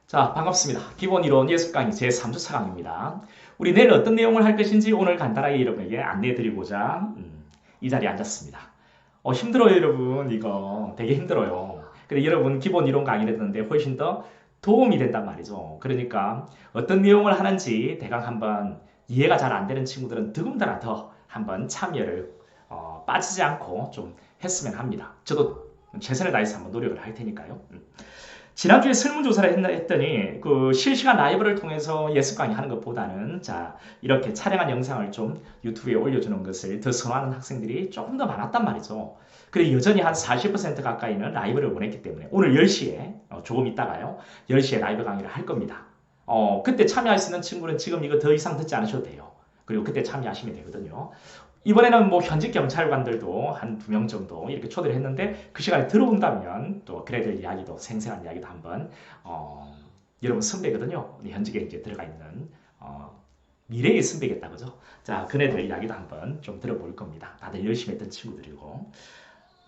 자, 반갑습니다. 기본 이론 예습 강의 제3주차 강의입니다. 우리 내일 어떤 내용을 할 것인지 오늘 간단하게 여러분에게 안내해드리고자 이 자리에 앉았습니다. 힘들어요, 여러분. 이거 되게 힘들어요. 근데 여러분 기본 이론 강의를 듣는데 훨씬 더 도움이 된단 말이죠. 그러니까 어떤 내용을 하는지 대강 한번 이해가 잘 안 되는 친구들은 더군다나 더 한번 참여를 빠지지 않고 좀 했으면 합니다. 저도 최선을 다해서 한번 노력을 할 테니까요. 지난주에 설문조사를 했더니 그 실시간 라이브를 통해서 예습 강의 하는 것보다는 자 이렇게 촬영한 영상을 좀 유튜브에 올려주는 것을 더 선호하는 학생들이 조금 더 많았단 말이죠. 그래 여전히 한 40% 가까이는 라이브를 원했기 때문에 오늘 10시에 조금 있다가요 10시에 라이브 강의를 할 겁니다. 그때 참여할 수 있는 친구는 지금 이거 더 이상 듣지 않으셔도 돼요. 그리고 그때 참여하시면 되거든요. 이번에는 뭐 현직 경찰관들도 한 2명 정도 이렇게 초대를 했는데 그 시간에 들어온다면 또 그래들 이야기도 생생한 이야기도 한번 여러분 선배거든요. 현직에 이제 들어가 있는 미래의 선배겠다 그죠? 자 그네들 이야기도 한번 좀 들어볼 겁니다. 다들 열심히 했던 친구들이고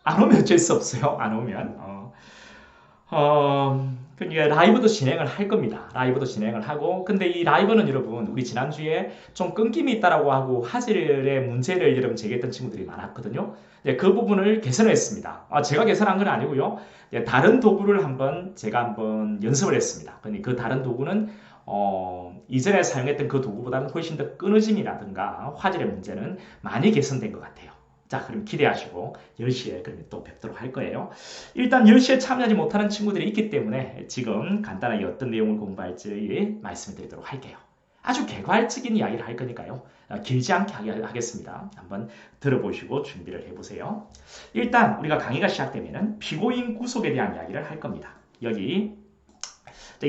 안 오면 어쩔 수 없어요. 안 오면 그러니까 라이브도 진행을 할 겁니다. 라이브도 진행을 하고 근데 이 라이브는 여러분 우리 지난주에 좀 끊김이 있다라고 하고 화질의 문제를 여러분 제기했던 친구들이 많았거든요. 그 부분을 개선했습니다. 제가 개선한 건 아니고요. 다른 도구를 제가 한번 연습을 했습니다. 그 다른 도구는 이전에 사용했던 그 도구보다는 훨씬 더 끊어짐이라든가 화질의 문제는 많이 개선된 것 같아요. 자, 그럼 기대하시고 10시에 그러면 또 뵙도록 할 거예요. 일단 10시에 참여하지 못하는 친구들이 있기 때문에 지금 간단하게 어떤 내용을 공부할지 말씀을 드리도록 할게요. 아주 개괄적인 이야기를 할 거니까요. 길지 않게 하겠습니다. 한번 들어보시고 준비를 해보세요. 일단 우리가 강의가 시작되면 피고인 구속에 대한 이야기를 할 겁니다. 여기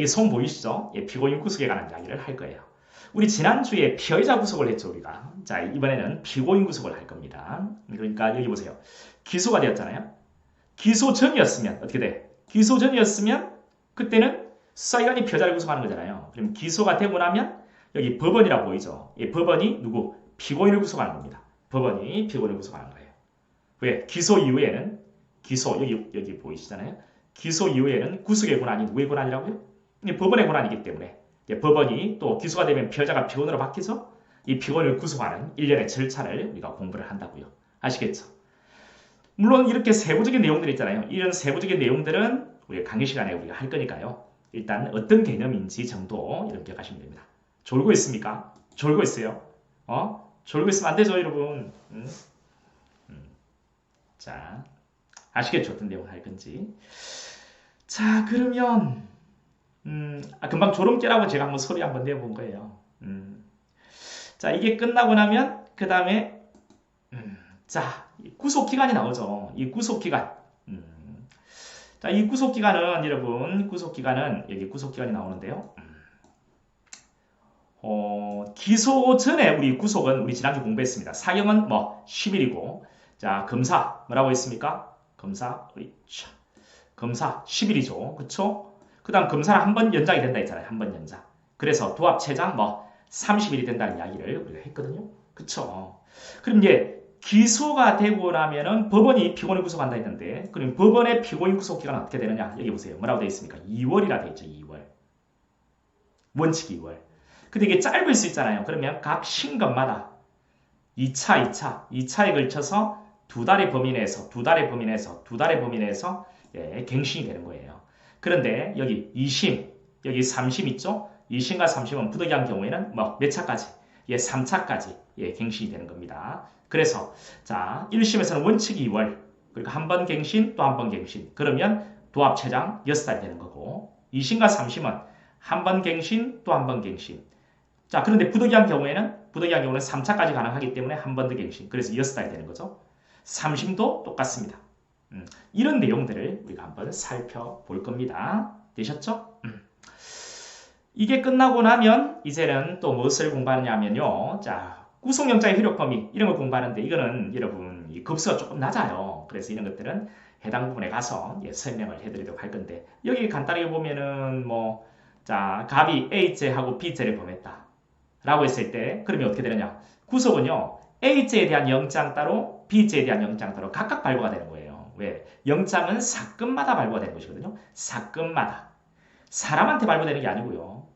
손 보이시죠? 피고인 구속에 관한 이야기를 할 거예요. 우리 지난주에 피의자 구속을 했죠, 우리가. 자, 이번에는 피고인 구속을 할 겁니다. 그러니까 여기 보세요. 기소가 되었잖아요. 기소 전이었으면 어떻게 돼? 기소 전이었으면 그때는 수사기관이 피의자를 구속하는 거잖아요. 그럼 기소가 되고 나면 여기 법원이라고 보이죠? 법원이 누구? 피고인을 구속하는 겁니다. 법원이 피고인을 구속하는 거예요. 왜? 기소 이후에는 여기 보이시잖아요. 기소 이후에는 구속의 권한이 누구의 권한이라고요? 법원의 권한이기 때문에 법원이 또 기소가 되면 피의자가 피고인으로 바뀌죠. 이 피고인을 구속하는 일련의 절차를 우리가 공부를 한다고요. 아시겠죠? 물론 이렇게 세부적인 내용들이 있잖아요. 이런 세부적인 내용들은 우리 강의 시간에 우리가 할 거니까요. 일단 어떤 개념인지 정도 이렇게 기억하시면 됩니다. 졸고 있습니까? 졸고 있어요? 졸고 있으면 안 되죠, 여러분. 자, 아시겠죠? 어떤 내용을 할 건지. 자, 그러면 금방 졸음 깨라고 제가 한번 소리 한번 내본 거예요. 자, 이게 끝나고 나면 그 다음에 자, 구속기간이 나오죠. 이 구속기간. 자, 이 구속기간은 여러분 구속기간은 여기 구속기간이 나오는데요. 기소 전에 우리 구속은 우리 지난주 공부했습니다. 사형은 뭐 10일이고 자, 검사 뭐라고 했습니까? 검사 10일이죠. 그쵸? 그 다음 검사는 한 번 연장이 된다 했잖아요. 한 번 연장. 그래서 도합체장 뭐 30일이 된다는 이야기를 우리가 했거든요. 그쵸? 그럼 이제 기소가 되고 나면은 법원이 피고인을 구속한다 했는데 그럼 법원의 피고인 구속 기간은 어떻게 되느냐? 여기 보세요. 뭐라고 되어 있습니까? 2월이라 되어 있죠. 2월. 원칙 2월. 근데 이게 짧을 수 있잖아요. 그러면 각 신검마다 2차에 걸쳐서 두 달의 범위 내에서 갱신이 되는 거예요. 그런데 여기 2심, 여기 3심 있죠? 2심과 3심은 부득이한 경우에는 뭐 몇 차까지? 3차까지 갱신이 되는 겁니다. 그래서 자 1심에서는 원칙 2월, 그러니까 한 번 갱신 또 한 번 갱신. 그러면 도합체장 6달 되는 거고 2심과 3심은 한 번 갱신 또 한 번 갱신. 자 그런데 부득이한 경우에는 3차까지 가능하기 때문에 한 번 더 갱신. 그래서 6달 되는 거죠. 3심도 똑같습니다. 이런 내용들을 우리가 한번 살펴볼 겁니다. 되셨죠? 이게 끝나고 나면 이제는 또 무엇을 공부하느냐면요. 자, 구속영장의 효력 범위 이런 걸 공부하는데 이거는 여러분 이 급수가 조금 낮아요. 그래서 이런 것들은 해당 부분에 가서 설명을 해드리도록 할 건데 여기 간단하게 보면은 뭐 자, 갑이 A죄하고 B죄를 범했다. 라고 했을 때 그러면 어떻게 되느냐? 구속은요. A죄에 대한 영장 따로 B죄에 대한 영장 따로 각각 발부가 되는 거예요. 왜? 영장은 사건마다 발부가 되는 것이거든요. 사건마다. 사람한테 발부되는 게 아니고요.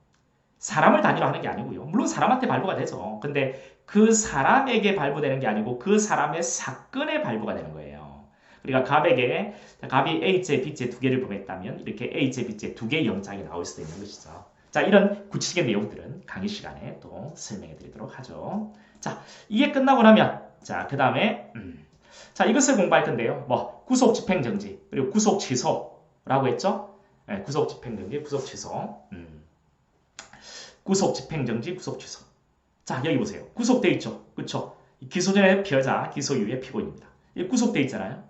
사람을 단위로 하는 게 아니고요. 물론 사람한테 발부가 되죠. 근데 그 사람에게 발부되는 게 아니고 그 사람의 사건에 발부가 되는 거예요. 그러니까 갑이 A죄, B죄 두 개를 범했다면 이렇게 A죄, B죄 두 개의 영장이 나올 수도 있는 것이죠. 자, 이런 구체적인 내용들은 강의 시간에 또 설명해 드리도록 하죠. 자, 이게 끝나고 나면 자, 그 다음에 자, 이것을 공부할 건데요. 뭐 구속 집행 정지 그리고 구속 취소라고 했죠. 네, 구속 집행 정지, 구속 취소. 구속 집행 정지, 구속 취소. 자, 여기 보세요. 구속돼 있죠. 그렇죠? 기소 전에 피해자, 기소 이후에 피고인입니다. 이 구속돼 있잖아요.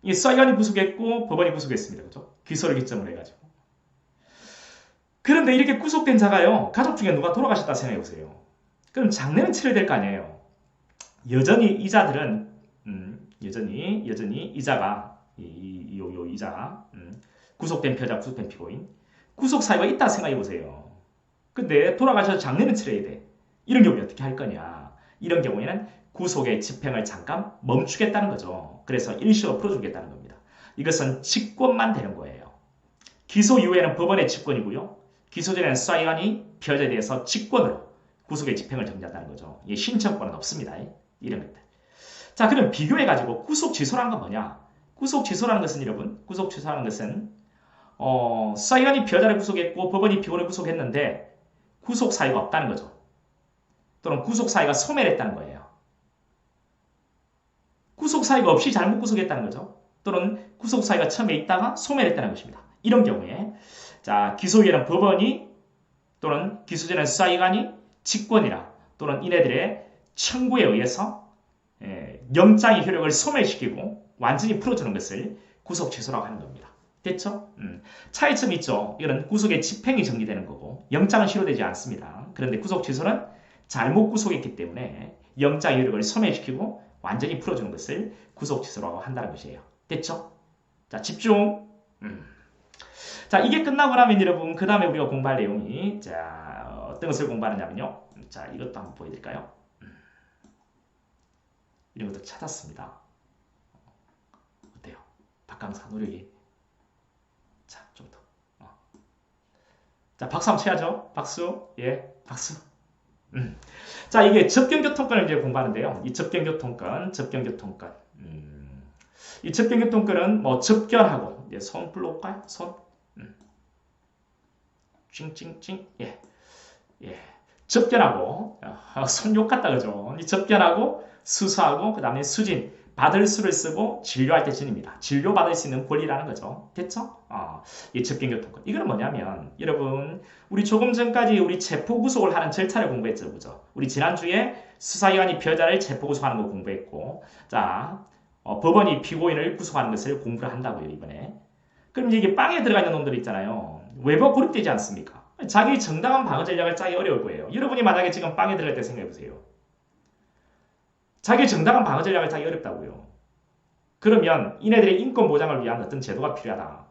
이 사기관이 구속했고 법원이 구속했습니다. 그렇죠? 기소를 기점으로 해가지고. 그런데 이렇게 구속된 자가요. 가족 중에 누가 돌아가셨다 생각해 보세요. 그럼 장례는 치러야 될 거 아니에요. 여전히 이자들은 여전히 이자가 이자 구속된 피해자, 구속된 피고인 구속 사유가 있다 생각해 보세요. 근데 돌아가셔서 장례는 치러야 돼. 이런 경우에 어떻게 할 거냐? 이런 경우에는 구속의 집행을 잠깐 멈추겠다는 거죠. 그래서 일시로 풀어주겠다는 겁니다. 이것은 직권만 되는 거예요. 기소 이후에는 법원의 직권이고요. 기소 전에는 수사기관이 피해자에 대해서 직권으로 구속의 집행을 정지한다는 거죠. 이 신청권은 없습니다. 이런 것들. 자, 그럼 비교해가지고 구속 취소라는 건 뭐냐? 구속 취소라는 것은 여러분, 구속 취소라는 것은 수사기관이 피해자를 구속했고 법원이 피고인을 구속했는데 구속 사유가 없다는 거죠. 또는 구속 사유가 소멸했다는 거예요. 구속 사유가 없이 잘못 구속했다는 거죠. 또는 구속 사유가 처음에 있다가 소멸했다는 것입니다. 이런 경우에 자, 기소위에는 법원이 또는 기소 전에 수사기관이 직권이나 또는 이네들의 청구에 의해서 영장의 효력을 소멸시키고 완전히 풀어주는 것을 구속 취소라고 하는 겁니다. 됐죠? 차이점이 있죠. 이거는 구속의 집행이 정리되는 거고 영장은 실효되지 않습니다. 그런데 구속 취소는 잘못 구속했기 때문에 영장의 효력을 소멸시키고 완전히 풀어주는 것을 구속 취소라고 한다는 것이에요. 됐죠? 자, 집중. 자, 이게 끝나고 나면 여러분 그 다음에 우리가 공부할 내용이 자, 어떤 것을 공부하느냐면요. 자, 이것도 한번 보여드릴까요? 이런 것도 찾았습니다. 어때요? 박강사 노력이. 자, 좀 더. 자, 박수 한번 쳐야죠. 박수. 예, 박수. 자, 이게 접경교통권을 이제 공부하는데요. 이 접경교통권. 이 접경교통권은 뭐 접견하고 이제 손 불러올까요? 손. 찡찡찡. 예. 접견하고 손 욕 같다 그죠? 이 접견하고 수수하고 그 다음에 수진. 받을 수를 쓰고 진료할 때 진입니다. 진료받을 수 있는 권리라는 거죠. 됐죠? 이 접경교통권. 이거는 뭐냐면 여러분 우리 조금 전까지 우리 체포구속을 하는 절차를 공부했죠. 그죠? 우리 지난주에 수사기관이 피해자를 체포구속하는 거 공부했고 자 법원이 피고인을 구속하는 것을 공부를 한다고요. 이번에. 그럼 이게 빵에 들어가 있는 놈들 있잖아요. 외부와 고립되지 않습니까? 자기 정당한 방어 전략을 짜기 어려울 거예요. 여러분이 만약에 지금 빵에 들어갈 때 생각해보세요. 자기 정당한 방어 전략을 짜기 어렵다고요. 그러면 이네들의 인권 보장을 위한 어떤 제도가 필요하다.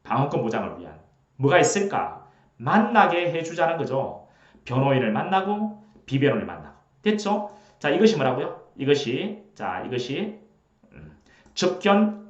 방어권 보장을 위한. 뭐가 있을까? 만나게 해주자는 거죠. 변호인을 만나고 비변호인을 만나고. 됐죠? 자, 이것이 뭐라고요? 이것이 접견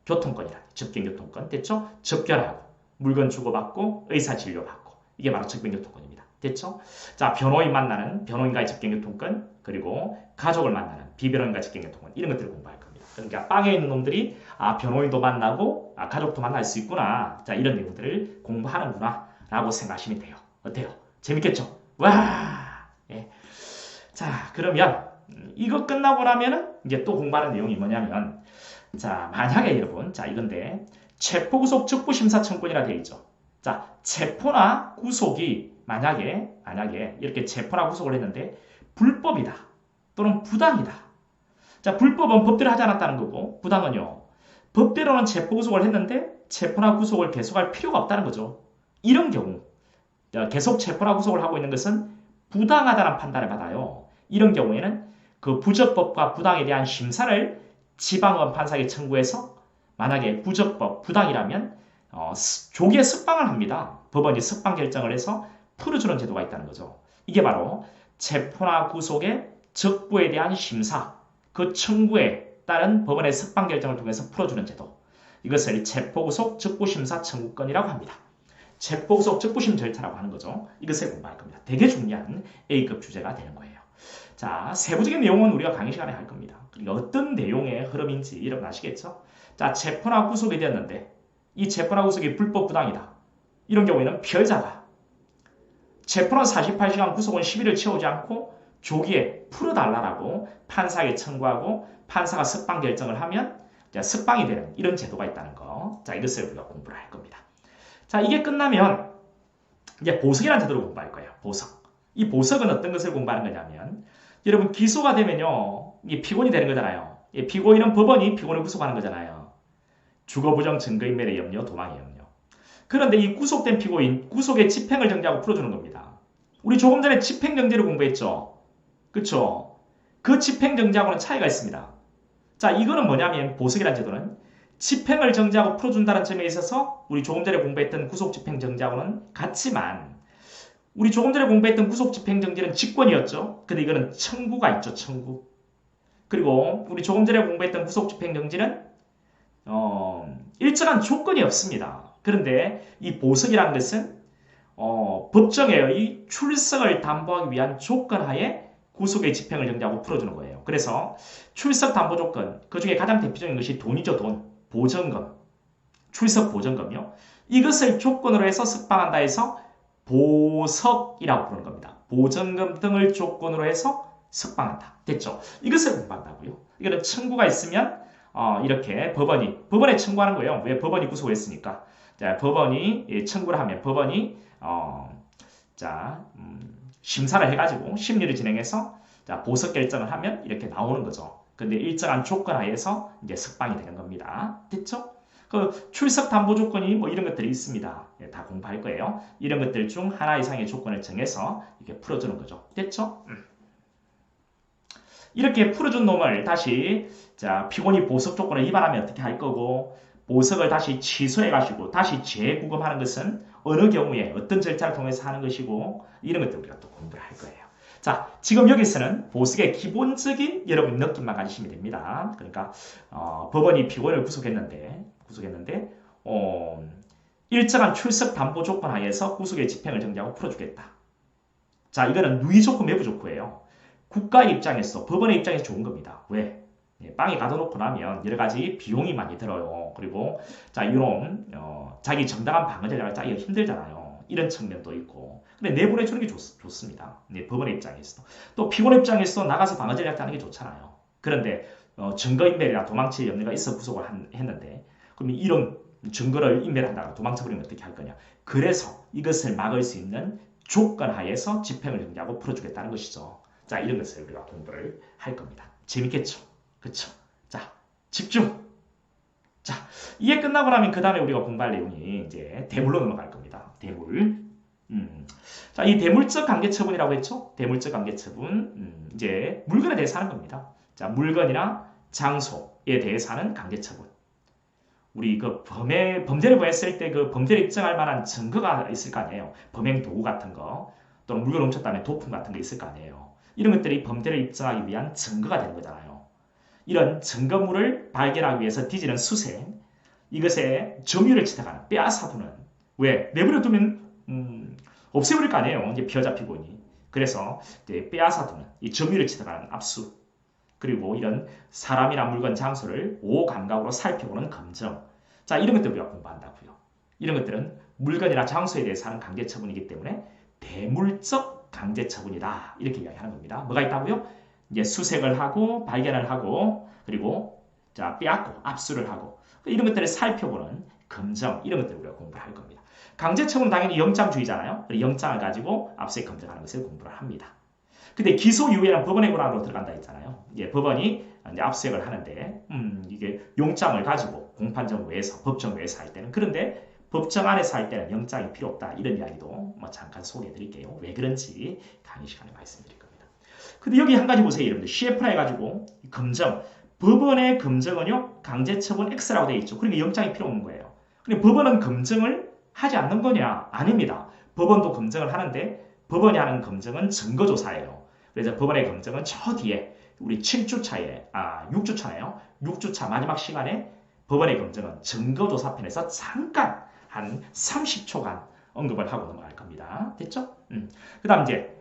교통권이라. 접견교통권. 됐죠? 접견하고 물건 주고받고 의사진료받고. 이게 바로 접견교통권입니다. 됐죠? 자, 변호인 만나는 변호인과의 접견교통권 그리고 가족을 만나는 비변호인과의 접견교통권 이런 것들을 공부할 겁니다. 그러니까 빵에 있는 놈들이 변호인도 만나고 가족도 만날 수 있구나. 자, 이런 내용들을 공부하는구나 라고 생각하시면 돼요. 어때요? 재밌겠죠? 와! 예. 자, 그러면 이거 끝나고 나면은 이제 또 공부하는 내용이 뭐냐면 자, 만약에 여러분 자, 이건데 체포구속 적부심사청구이라 되어 있죠. 자, 체포나 구속이 만약에 이렇게 체포나 구속을 했는데 불법이다 또는 부당이다. 자, 불법은 법대로 하지 않았다는 거고 부당은요. 법대로는 체포 구속을 했는데 체포나 구속을 계속할 필요가 없다는 거죠. 이런 경우 계속 체포나 구속을 하고 있는 것은 부당하다는 판단을 받아요. 이런 경우에는 그 부적법과 부당에 대한 심사를 지방원 판사에게 청구해서 만약에 부적법, 부당이라면 조기에 석방을 합니다. 법원이 석방 결정을 해서 풀어주는 제도가 있다는 거죠. 이게 바로 체포나 구속의 적부에 대한 심사, 그 청구에 따른 법원의 석방 결정을 통해서 풀어주는 제도. 이것을 체포구속 적부심사 청구권이라고 합니다. 책보석 적부심 절차라고 하는 거죠. 이것을 공부할 겁니다. 되게 중요한 A급 주제가 되는 거예요. 자, 세부적인 내용은 우리가 강의 시간에 할 겁니다. 그러니까 어떤 내용의 흐름인지 여러분 아시겠죠? 자, 체포나 구속이 되었는데 이 체포나 구속이 불법 부당이다. 이런 경우에는 피해자가 체포는 48시간, 구속은 10일을 채우지 않고 조기에 풀어달라고 판사에게 청구하고 판사가 석방 결정을 하면 석방이 되는 이런 제도가 있다는 거. 자, 이것을 우리가 공부를 할 겁니다. 자, 이게 끝나면 이제 보석이라는 제도를 공부할 거예요. 보석. 이 보석은 어떤 것을 공부하는 거냐면 여러분 기소가 되면요. 이 피고인이 되는 거잖아요. 이 피고인은 법원이 피고인을 구속하는 거잖아요. 주거부정, 증거인멸의 염려, 도망의 염려. 그런데 이 구속된 피고인, 구속의 집행을 정지하고 풀어주는 겁니다. 우리 조금 전에 집행정지를 공부했죠. 그쵸? 그 집행정지하고는 차이가 있습니다. 자, 이거는 뭐냐면 보석이라는 제도는 집행을 정지하고 풀어준다는 점에 있어서 우리 조금 전에 공부했던 구속집행정지하고는 같지만 우리 조금 전에 공부했던 구속집행정지는 직권이었죠. 근데 이거는 청구가 있죠. 청구. 그리고 우리 조금 전에 공부했던 구속집행정지는 일정한 조건이 없습니다. 그런데 이 보석이라는 것은 법정의 출석을 담보하기 위한 조건하에 구속의 집행을 정지하고 풀어주는 거예요. 그래서 출석 담보 조건, 그 중에 가장 대표적인 것이 돈이죠. 돈. 보전금. 출석 보전금이요. 이것을 조건으로 해서 석방한다 해서 보석이라고 부르는 겁니다. 보전금 등을 조건으로 해서 석방한다. 됐죠? 이것을 공부한다고요. 이거는 청구가 있으면 이렇게 법원에 청구하는 거예요. 왜? 법원이 구속을 했으니까. 자, 법원이 청구를 하면 법원이 심사를 해가지고 심리를 진행해서 자, 보석 결정을 하면 이렇게 나오는 거죠. 근데 일정한 조건 하에서 이제 석방이 되는 겁니다. 됐죠? 그 출석 담보 조건이 뭐 이런 것들이 있습니다. 예, 다 공부할 거예요. 이런 것들 중 하나 이상의 조건을 정해서 이렇게 풀어주는 거죠. 됐죠? 이렇게 풀어준 놈을 다시 자, 피고인이 보석 조건을 위반하면 어떻게 할 거고 보석을 다시 취소해 가시고 다시 재구금하는 것은 어느 경우에 어떤 절차를 통해서 하는 것이고 이런 것들 우리가 또 공부를 할 거예요. 자, 지금 여기서는 보석의 기본적인 여러분 느낌만 가지시면 됩니다. 그러니까 법원이 피고인을 구속했는데 일정한 출석 담보 조건 하에서 구속의 집행을 정지하고 풀어주겠다. 자, 이거는 누이 좋고 매부 좋고예요. 국가의 입장에서 법원의 입장에서 좋은 겁니다. 왜? 빵에 가둬놓고 나면 여러 가지 비용이 많이 들어요. 그리고 자 이런 자기 정당한 방어 전략을 짜기가 힘들잖아요. 이런 측면도 있고. 근데 내보내주는 게 좋습니다. 법원의 입장에서도. 또 피고인 입장에서 나가서 방어 전략 짜는 게 좋잖아요. 그런데 증거인멸이나 도망칠 염려가 있어 구속을 했는데 그러면 이런 증거를 인멸한다가 도망쳐버리면 어떻게 할 거냐. 그래서 이것을 막을 수 있는 조건 하에서 집행을 정지하고 풀어주겠다는 것이죠. 자, 이런 것을 우리가 공부를 할 겁니다. 재밌겠죠? 그쵸? 자, 집중! 자, 이게 끝나고 나면 그 다음에 우리가 공부할 내용이 이제 대물로 넘어갈 겁니다. 대물. 자, 이 대물적 강제처분이라고 했죠? 대물적 강제처분. 이제 물건에 대해서 하는 겁니다. 자, 물건이나 장소에 대해서 하는 강제처분. 우리 그 범죄를 범했을 때 그 범죄를 입증할 만한 증거가 있을 거 아니에요. 범행 도구 같은 거. 또는 물건 훔쳤다면 도품 같은 거 있을 거 아니에요. 이런 것들이 범죄를 입증하기 위한 증거가 되는 거잖아요. 이런 증거물을 발견하기 위해서 뒤지는 수세, 이것에 점유를 취득하는, 빼앗아두는. 왜? 내버려두면 없애버릴 거 아니에요. 이제 피해자 피고인이. 그래서 이제 빼앗아두는, 이 점유를 취득하는 압수, 그리고 이런 사람이나 물건, 장소를 오감각으로 살펴보는 검정. 자, 이런 것들 우리가 공부한다고요. 이런 것들은 물건이나 장소에 대해서 하는 강제처분이기 때문에 대물적 강제처분이다. 이렇게 이야기하는 겁니다. 뭐가 있다고요? 이제 수색을 하고 발견을 하고 그리고 자 빼앗고 압수를 하고 이런 것들을 살펴보는 검정 이런 것들을 우리가 공부를 할 겁니다. 강제처분은 당연히 영장주의잖아요. 영장을 가지고 압수해 검증하는 것을 공부를 합니다. 근데 기소 이후에는 법원의 권한으로 들어간다 했잖아요. 이제 법원이 이제 압수색을 하는데 이게 영장을 가지고 공판정 외에서 법정 외에서 할 때는 그런데 법정 안에서 할 때는 영장이 필요 없다. 이런 이야기도 뭐 잠깐 소개해 드릴게요. 왜 그런지 강의 시간에 말씀드릴 겁니다. 근데 여기 한 가지 보세요. 여러분들 CF라 해가지고 검정 법원의 검정은요 강제처분 X라고 되어 있죠. 그러니까 영장이 필요 없는 거예요. 근데 법원은 검증을 하지 않는 거냐? 아닙니다. 법원도 검증을 하는데 법원이 하는 검증은 증거조사예요. 그래서 법원의 검증은 저 뒤에 우리 7주차에 6주차네요. 6주차 마지막 시간에 법원의 검증은 증거조사편에서 잠깐 한 30초간 언급을 하고 넘어갈 겁니다. 됐죠? 그 다음 이제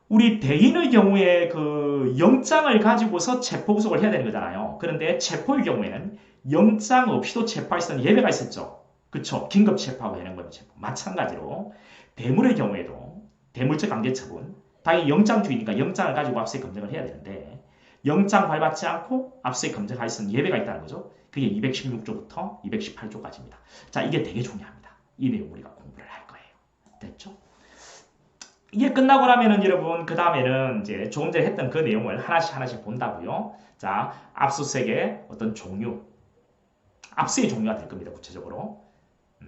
우리 대인의 경우에 그 영장을 가지고서 체포 구속을 해야 되는 거잖아요. 그런데 체포의 경우에는 영장 없이도 체포할 수 있는 예외가 있었죠. 그쵸? 긴급 체포하고 해는 거죠. 체포. 마찬가지로 대물의 경우에도 대물적 강제 처분, 당연히 영장주의니까 영장을 가지고 압수수색 검증을 해야 되는데 영장 발받지 않고 압수수색 검증할 수 있는 예외가 있다는 거죠. 그게 216조부터 218조까지입니다. 자, 이게 되게 중요합니다. 이 내용 우리가 공부를 할 거예요. 됐죠? 이게 끝나고 나면은 여러분 그 다음에는 이제 조금 전에 했던 그 내용을 하나씩 본다고요. 자, 압수수색의 어떤 종류, 압수의 종류가 될 겁니다. 구체적으로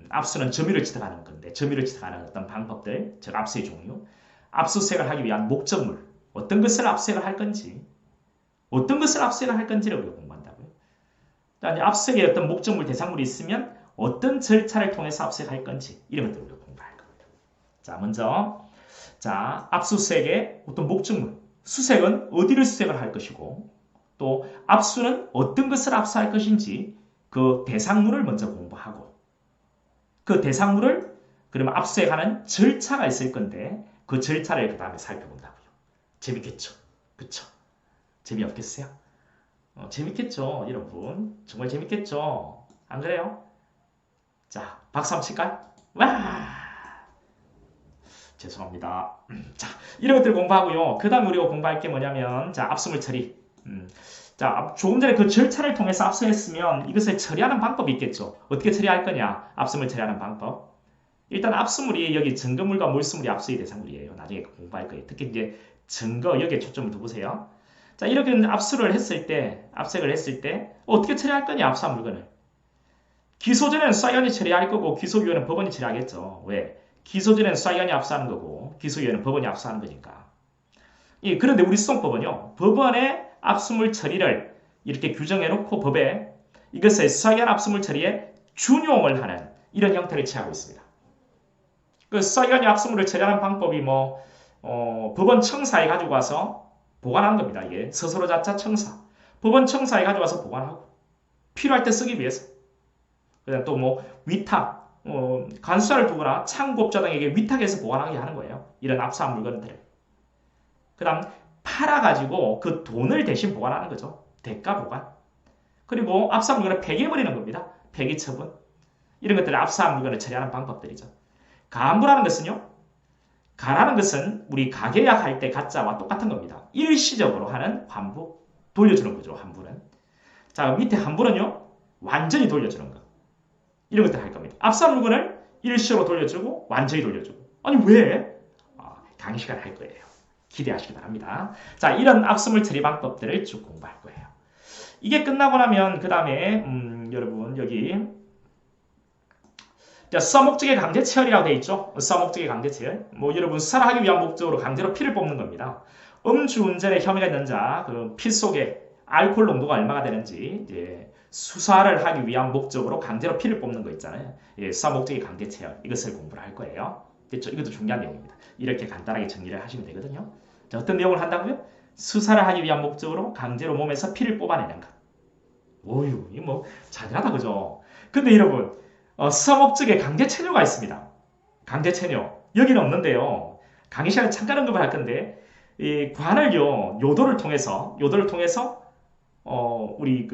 압수는 점유를 취득하는 건데 점유를 취득하는 어떤 방법들, 즉 압수의 종류, 압수수색을 하기 위한 목적물, 어떤 것을 압수수색을 할 건지, 어떤 것을 압수수색을 할 건지를 우리가 공부한다고요. 그러니까 압수수색의 어떤 목적물, 대상물이 있으면 어떤 절차를 통해서 압수수색할 건지 이런 것들을 우리가 공부할 겁니다. 자, 먼저 자, 압수수색의 어떤 목적물, 수색은 어디를 수색을 할 것이고 또 압수는 어떤 것을 압수할 것인지 그 대상물을 먼저 공부하고 그 대상물을 그러면 압수수색하는 절차가 있을 건데 그 절차를 그 다음에 살펴본다고요. 재밌겠죠? 그쵸? 재미없겠어요? 재밌겠죠, 여러분. 정말 재밌겠죠? 안 그래요? 자, 박수 한번 칠까요? 와! 죄송합니다. 자, 이런 것들 공부하고요. 그 다음에 우리가 공부할 게 뭐냐면, 자, 압수물 처리. 자, 조금 전에 그 절차를 통해서 압수했으면 이것을 처리하는 방법이 있겠죠. 어떻게 처리할 거냐? 압수물 처리하는 방법. 일단 압수물이 여기 증거물과 몰수물이 압수의 대상물이에요. 나중에 공부할 거예요. 특히 이제 증거, 여기에 초점을 두보세요. 자, 이렇게 압수를 했을 때, 압수를 했을 때, 어떻게 처리할 거냐? 압수한 물건을. 기소전에는 수사기관이 처리할 거고, 기소유예는 법원이 처리하겠죠. 왜? 기소전에는 수사기관이 압수하는 거고 기소유예는 법원이 압수하는 거니까. 그런데 우리 수송법은요. 법원의 압수물 처리를 이렇게 규정해놓고 법에 이것을 수사기관 압수물 처리에 준용을 하는 이런 형태를 취하고 있습니다. 그 수사기관이 압수물을 처리하는 방법이 법원 청사에 가지고 와서 보관하는 겁니다. 이게 스스로자차 청사. 법원 청사에 가지고 와서 보관하고 필요할 때 쓰기 위해서. 그다음 또 위탁. 간수사를 두거나 창고업자 등에게 위탁해서 보관하게 하는 거예요. 이런 압수한 물건들을. 그 다음 팔아가지고 그 돈을 대신 보관하는 거죠. 대가 보관. 그리고 압수한 물건을 폐기해버리는 겁니다. 폐기 처분. 이런 것들을 압수한 물건을 처리하는 방법들이죠. 가압류라는 것은요. 가라는 것은 우리 가계약 할 때 가짜와 똑같은 겁니다. 일시적으로 하는 환부. 돌려주는 거죠. 환부는. 자, 밑에 환부는요. 완전히 돌려주는 거. 이런 것들 할 겁니다. 압수한 물건을 일시적으로 돌려주고 완전히 돌려주고. 아니 왜? 강의 시간 할 거예요. 기대하시기 바랍니다. 자, 이런 압수물 처리 방법들을 쭉 공부할 거예요. 이게 끝나고 나면 그 다음에 여러분 여기 수사 목적의 강제 체열이라고 되어 있죠. 수사 목적의 강제 체열. 여러분 수사를 하기 위한 목적으로 강제로 피를 뽑는 겁니다. 음주운전에 혐의가 있는 자, 그 피 속에 알코올 농도가 얼마가 되는지 수사를 하기 위한 목적으로 강제로 피를 뽑는 거 있잖아요. 수사 목적의 강제 체열. 이것을 공부를 할 거예요. 됐죠? 이것도 중요한 내용입니다. 이렇게 간단하게 정리를 하시면 되거든요. 자, 어떤 내용을 한다고요? 수사를 하기 위한 목적으로 강제로 몸에서 피를 뽑아내는 것. 오유, 이거 잔인하다, 그죠? 근데 여러분, 수사 목적에 강제 체류가 있습니다. 강제 체류. 여기는 없는데요. 강의 시간에 잠깐 언급을 할 건데, 이 관을요, 요도를 통해서, 우리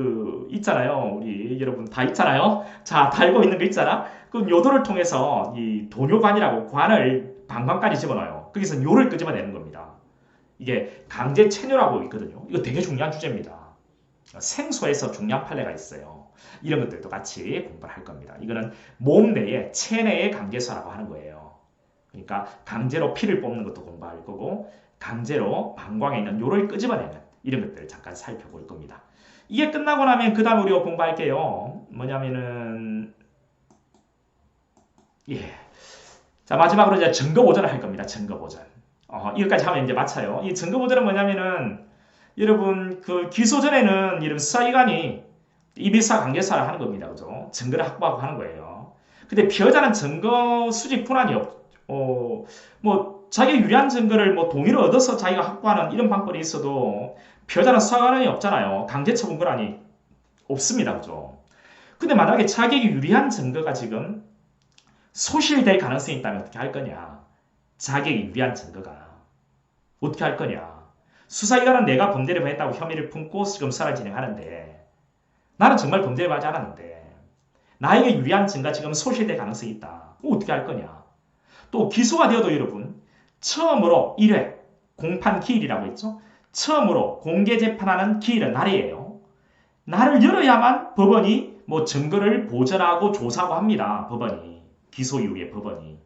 있잖아요. 우리 여러분 다 있잖아요. 자, 달고 있는 거 있잖아. 그럼 요도를 통해서 이 도뇨관이라고 관을 방광까지 집어넣어요. 거기서 요를 끄집어내는 겁니다. 이게 강제 체류라고 있거든요. 이거 되게 중요한 주제입니다. 생소에서 중요한 판례가 있어요. 이런 것들도 같이 공부를 할 겁니다. 이거는 몸 내에, 체내의 강제수라고 하는 거예요. 그러니까 강제로 피를 뽑는 것도 공부할 거고 강제로 방광에 있는 요를 끄집어내는 이런 것들을 잠깐 살펴볼 겁니다. 이게 끝나고 나면 그 다음 우리가 공부할게요. 뭐냐면은 자, 마지막으로 이제 증거 보전을 할 겁니다. 증거 보전. 이것까지 하면 이제 마쳐요. 이 증거 보전은 뭐냐면은 여러분 그 기소 전에는 이런 수사기관이 이비사 강제수사를 하는 겁니다. 그죠? 증거를 확보하고 하는 거예요. 근데 피해자는 증거 수집 권한이 자기 유리한 증거를 동의를 얻어서 자기가 확보하는 이런 방법이 있어도 피해자는 수사 권한이 없잖아요. 강제 처분 권한이 없습니다. 그죠? 근데 만약에 자기에게 유리한 증거가 지금 소실될 가능성이 있다면 어떻게 할 거냐? 자격이 유리한 증거가. 어떻게 할 거냐? 수사기관은 내가 범죄를 했다고 혐의를 품고 지금 수사를 진행하는데 나는 정말 범죄를 하지 않았는데 나에게 유리한 증거가 지금 소실될 가능성이 있다. 어떻게 할 거냐? 또 기소가 되어도 여러분 처음으로 1회 공판 기일이라고 했죠. 처음으로 공개 재판하는 기일은 날이에요. 날을 열어야만 법원이 뭐 증거를 보전하고 조사하고 합니다. 법원이. 기소 이후에 법원이.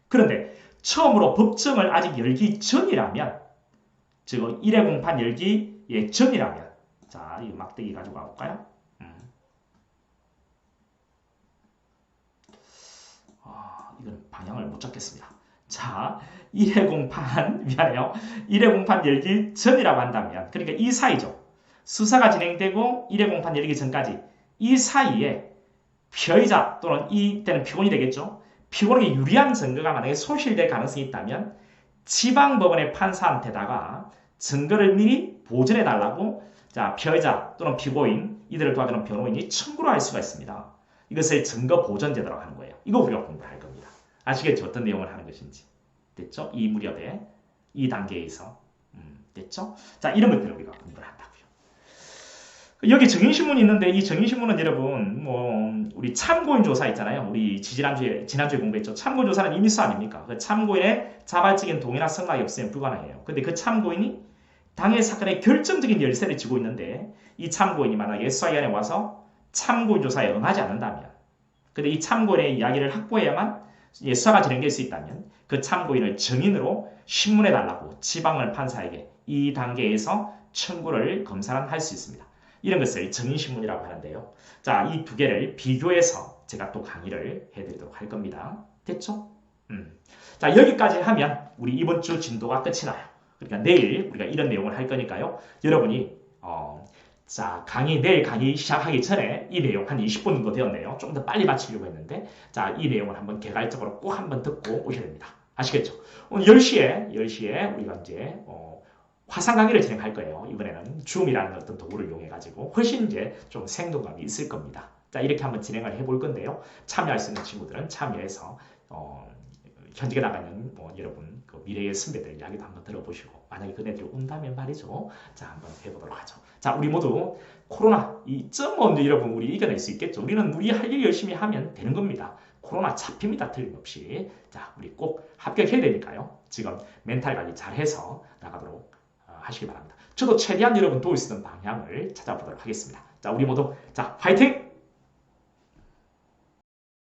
그런데 처음으로 법정을 아직 열기 전이라면 즉 1회 공판 열기 전이라면 자, 이 막대기 가지고 가볼까요? 이건 방향을 못 잡겠습니다. 자, 1회 공판, 미안해요. 1회 공판 열기 전이라고 한다면, 그러니까 이 사이죠. 수사가 진행되고 1회 공판 열기 전까지 이 사이에 피의자 또는 이때는 피고인이 되겠죠. 피고인에게 유리한 증거가 만약에 소실될 가능성이 있다면 지방법원의 판사한테다가 증거를 미리 보전해달라고 자, 피의자 또는 피고인, 이들을 도와주는 변호인이 청구를 할 수가 있습니다. 이것을 증거 보전제도라고 하는 거예요. 이거 우리가 공부를 할 겁니다. 아시겠죠? 어떤 내용을 하는 것인지. 됐죠? 이 무렵에, 이 단계에서. 됐죠? 자, 이런 것들을 우리가 공부를 한다고요. 여기 정인신문이 있는데 이 정인신문은 여러분, 우리 참고인 조사 있잖아요. 우리 지난주에 공부했죠. 참고인 조사는 임의수 아닙니까? 그 참고인의 자발적인 동의나 승낙이 없으면 불가능해요. 근데 그 참고인이 당해 사건의 결정적인 열쇠를 쥐고 있는데 이 참고인이 만약에 수사기관에 와서 참고인 조사에 응하지 않는다면 근데 이 참고인의 이야기를 확보해야만 수사가 진행될 수 있다면 그 참고인을 증인으로 신문해달라고 지방을 판사에게 이 단계에서 청구를 검사는 할 수 있습니다. 이런 것을 증인신문이라고 하는데요. 자, 이 두 개를 비교해서 제가 또 강의를 해드리도록 할 겁니다. 됐죠? 자, 여기까지 하면 우리 이번 주 진도가 끝이 나요. 그러니까 내일 우리가 이런 내용을 할 거니까요. 여러분이 자, 내일 강의 시작하기 전에 이 내용 한 20분 정도 되었네요. 좀 더 빨리 마치려고 했는데 자, 이 내용을 한번 개괄적으로 꼭 한번 듣고 오셔야 됩니다. 아시겠죠? 오늘 10시에 우리가 이제 화상 강의를 진행할 거예요. 이번에는 줌이라는 어떤 도구를 이용해가지고 훨씬 이제 좀 생동감이 있을 겁니다. 자, 이렇게 한번 진행을 해볼 건데요. 참여할 수 있는 친구들은 참여해서 현직에 나가는 여러분 그 미래의 선배들 이야기도 한번 들어보시고 만약에 그네들이 온다면 말이죠. 자, 한번 해보도록 하죠. 자, 우리 모두 코로나 이 점은 여러분 우리 이겨낼 수 있겠죠. 우리는 우리 할 일 열심히 하면 되는 겁니다. 코로나 잡힙니다. 틀림없이. 자, 우리 꼭 합격해야 되니까요. 지금 멘탈 관리 잘해서 나가도록 하시기 바랍니다. 저도 최대한 여러분 도울 수 있는 방향을 찾아보도록 하겠습니다. 자, 우리 모두 자, 화이팅!